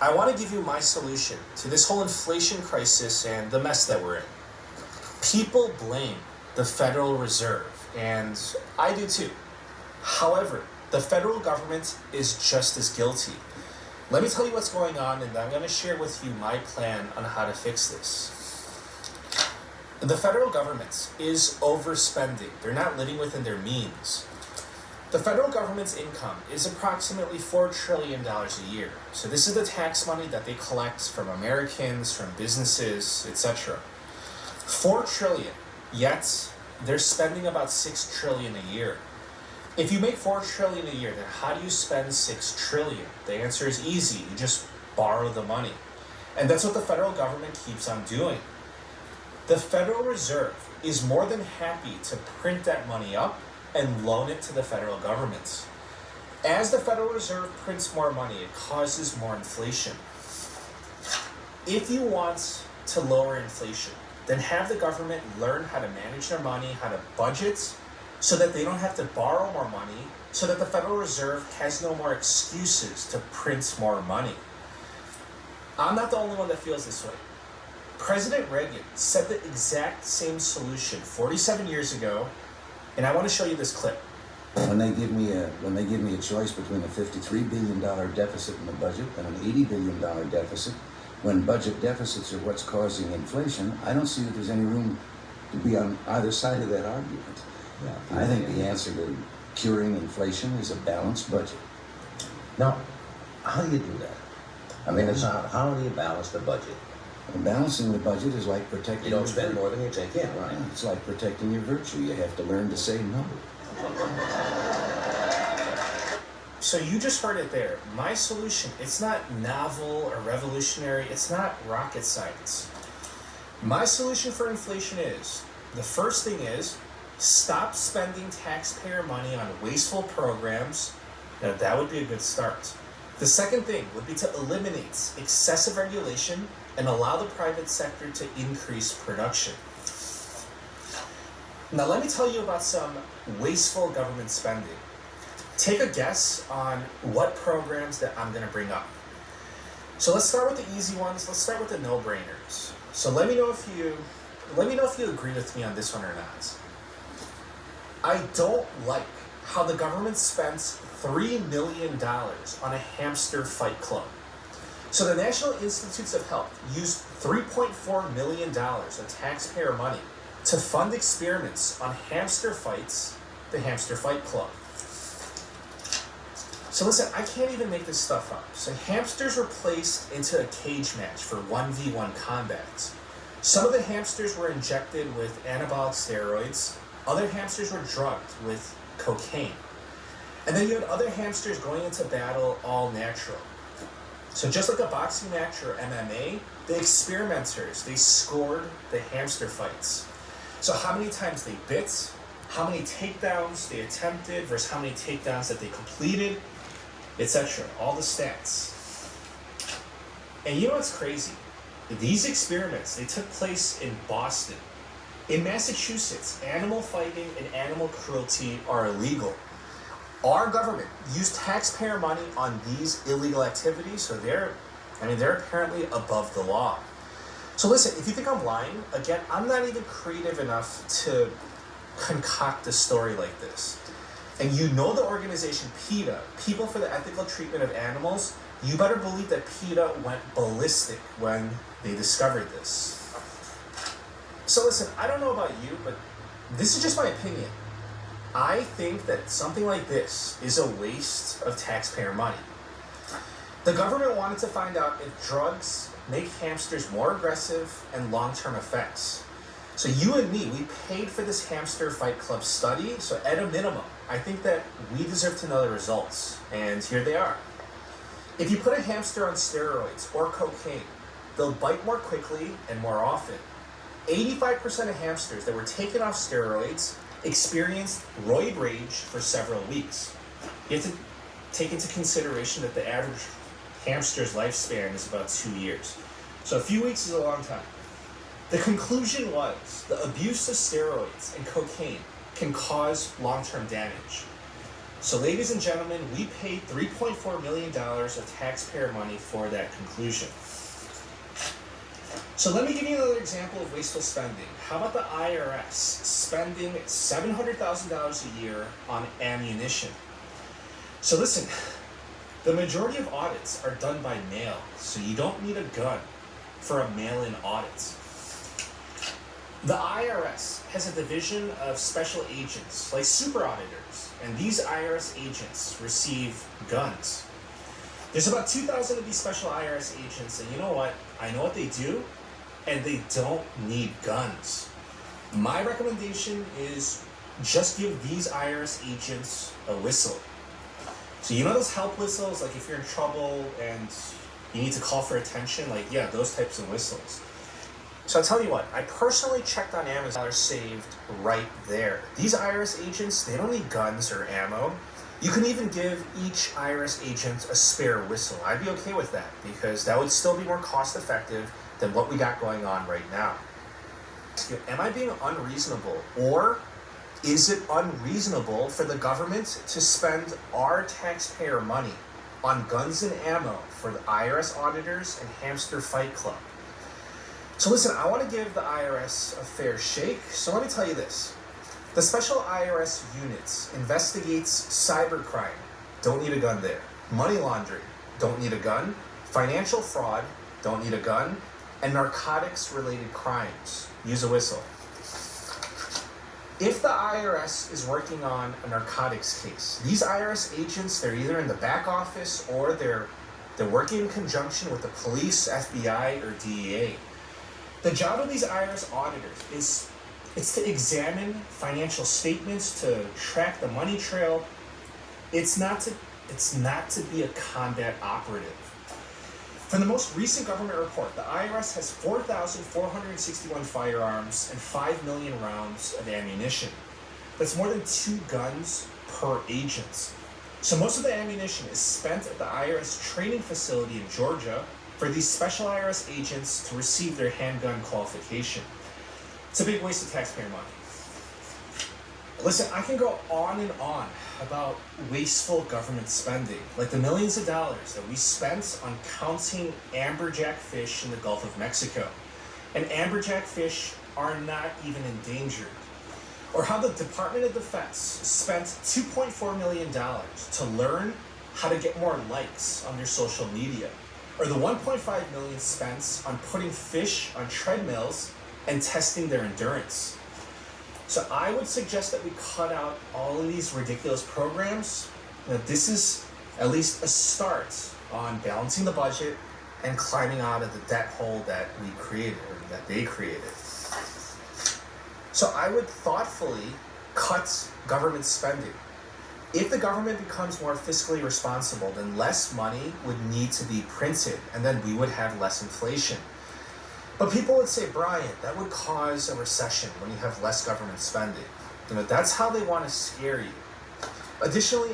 I want to give you my solution to this whole inflation crisis and the mess that we're in. People blame the Federal Reserve, and I do too. However, the federal government is just as guilty. Let me tell you what's going on, and I'm going to share with you my plan on how to fix this. The federal government is overspending. They're not living within their means. The federal government's income is approximately $4 trillion a year. So this is the tax money that they collect from Americans, from businesses, etc. $4 trillion, yet they're spending about $6 trillion a year. If you make $4 trillion a year, then how do you spend $6 trillion? The answer is easy. You just borrow the money. And that's what the federal government keeps on doing. The Federal Reserve is more than happy to print that money up and loan it to the federal government. As the Federal Reserve prints more money, it causes more inflation. If you want to lower inflation, then have the government learn how to manage their money, how to budget, so that they don't have to borrow more money, so that the Federal Reserve has no more excuses to print more money. I'm not the only one that feels this way. President Reagan said the exact same solution 47 years ago, and I want to show you this clip. When they give me a choice between a $53 billion deficit in the budget and an $80 billion deficit, when budget deficits are what's causing inflation, I don't see that there's any room to be on either side of that argument. I think the answer to curing inflation is a balanced budget. Now, how do you do that? I mean, it's not, how do you balance the budget? And balancing the budget is like protecting. You don't spend more than you take in, right? Yeah, it's like protecting your virtue. You have to learn to say no. So you just heard it there. My solution, it's not novel or revolutionary. It's not rocket science. My solution for inflation is, the first thing is, stop spending taxpayer money on wasteful programs. Now that would be a good start. The second thing would be to eliminate excessive regulation and allow the private sector to increase production. Now let me tell you about some wasteful government spending. Take a guess on what programs that I'm going to bring up. So let's start with the easy ones. Let's start with the no-brainers. So let me know if you agree with me on this one or not. I don't like how the government spends $3 million on a hamster fight club. So the National Institutes of Health used $3.4 million of taxpayer money to fund experiments on hamster fights, the Hamster Fight Club. So listen, I can't even make this stuff up. So hamsters were placed into a cage match for 1v1 combat. Some of the hamsters were injected with anabolic steroids. Other hamsters were drugged with cocaine. And then you had other hamsters going into battle all natural. So just like a boxing match or MMA, the experimenters, they scored the hamster fights. So how many times they bit, how many takedowns they attempted versus how many takedowns that they completed, etc. All the stats. And you know what's crazy? These experiments, they took place in Boston. In Massachusetts, animal fighting and animal cruelty are illegal. Our government used taxpayer money on these illegal activities, so they're apparently above the law. So listen, if you think I'm lying, again, I'm not even creative enough to concoct a story like this. And you know the organization PETA, People for the Ethical Treatment of Animals, you better believe that PETA went ballistic when they discovered this. So listen, I don't know about you, but this is just my opinion. I think that something like this is a waste of taxpayer money. The government wanted to find out if drugs make hamsters more aggressive and long-term effects. So you and me, we paid for this Hamster Fight Club study, so at a minimum, I think that we deserve to know the results, and here they are. If you put a hamster on steroids or cocaine, they'll bite more quickly and more often. 85% of hamsters that were taken off steroids experienced roid rage for several weeks. You have to take into consideration that the average hamster's lifespan is about 2 years. So a few weeks is a long time. The conclusion was the abuse of steroids and cocaine can cause long-term damage. So ladies and gentlemen, we paid $3.4 million of taxpayer money for that conclusion. So let me give you another example of wasteful spending. How about the IRS spending $700,000 a year on ammunition? So listen, the majority of audits are done by mail, so you don't need a gun for a mail-in audit. The IRS has a division of special agents, like super auditors, and these IRS agents receive guns. There's about 2,000 of these special IRS agents, and you know what? I know what they do, and they don't need guns. My recommendation is just give these IRS agents a whistle. So you know those help whistles, like if you're in trouble and you need to call for attention, like yeah, those types of whistles. So I'll tell you what, I personally checked on Amazon, $1 saved right there. These IRS agents, they don't need guns or ammo. You can even give each IRS agent a spare whistle. I'd be okay with that because that would still be more cost effective than what we got going on right now. Am I being unreasonable, or is it unreasonable for the government to spend our taxpayer money on guns and ammo for the IRS auditors and Hamster Fight Club? So listen, I want to give the IRS a fair shake, so let me tell you this. The special IRS units investigates cybercrime, don't need a gun there. Money laundering, don't need a gun. Financial fraud, don't need a gun. And narcotics-related crimes, use a whistle. If the IRS is working on a narcotics case, these IRS agents, they're either in the back office or they're working in conjunction with the police, FBI, or DEA. The job of these IRS auditors is to examine financial statements, to track the money trail. It's not to be a combat operative. From the most recent government report, the IRS has 4,461 firearms and 5 million rounds of ammunition. That's more than 2 guns per agent. So most of the ammunition is spent at the IRS training facility in Georgia for these special IRS agents to receive their handgun qualification. It's a big waste of taxpayer money. Listen, I can go on and on about wasteful government spending, like the millions of dollars that we spent on counting amberjack fish in the Gulf of Mexico. And amberjack fish are not even endangered. Or how the Department of Defense spent $2.4 million to learn how to get more likes on their social media. Or the $1.5 million spent on putting fish on treadmills and testing their endurance. So I would suggest that we cut out all of these ridiculous programs. This is at least a start on balancing the budget and climbing out of the debt hole that we created, or that they created. So I would thoughtfully cut government spending. If the government becomes more fiscally responsible, then less money would need to be printed, and then we would have less inflation. But people would say, Brian, that would cause a recession when you have less government spending. That's how they want to scare you. Additionally,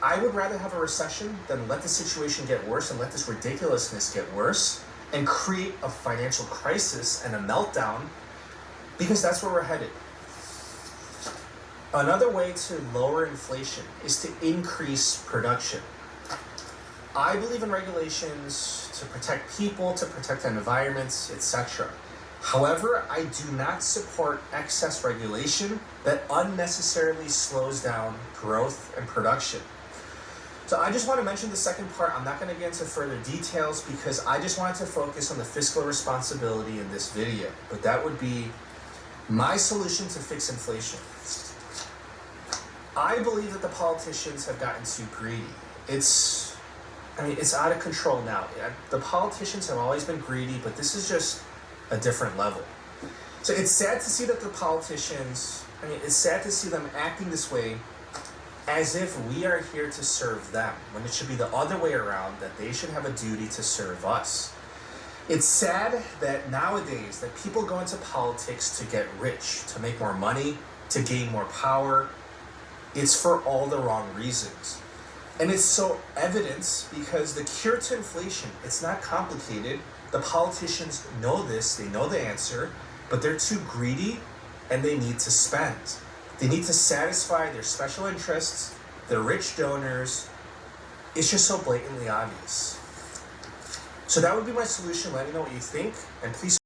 I would rather have a recession than let the situation get worse and let this ridiculousness get worse and create a financial crisis and a meltdown, because that's where we're headed. Another way to lower inflation is to increase production. I believe in regulations to protect people, to protect environments, etc. However, I do not support excess regulation that unnecessarily slows down growth and production. So I just want to mention the second part. I'm not going to get into further details because I just wanted to focus on the fiscal responsibility in this video. But that would be my solution to fix inflation. I believe that the politicians have gotten too greedy. It's out of control now. The politicians have always been greedy, but this is just a different level. So it's sad to see that the politicians, it's sad to see them acting this way as if we are here to serve them, when it should be the other way around, that they should have a duty to serve us. It's sad that nowadays that people go into politics to get rich, to make more money, to gain more power. It's for all the wrong reasons. And it's so evident because the cure to inflation, it's not complicated. The politicians know this, they know the answer, but they're too greedy and they need to spend. They need to satisfy their special interests the rich donors. It's just so blatantly obvious. So that would be my solution. Let me know what you think, and please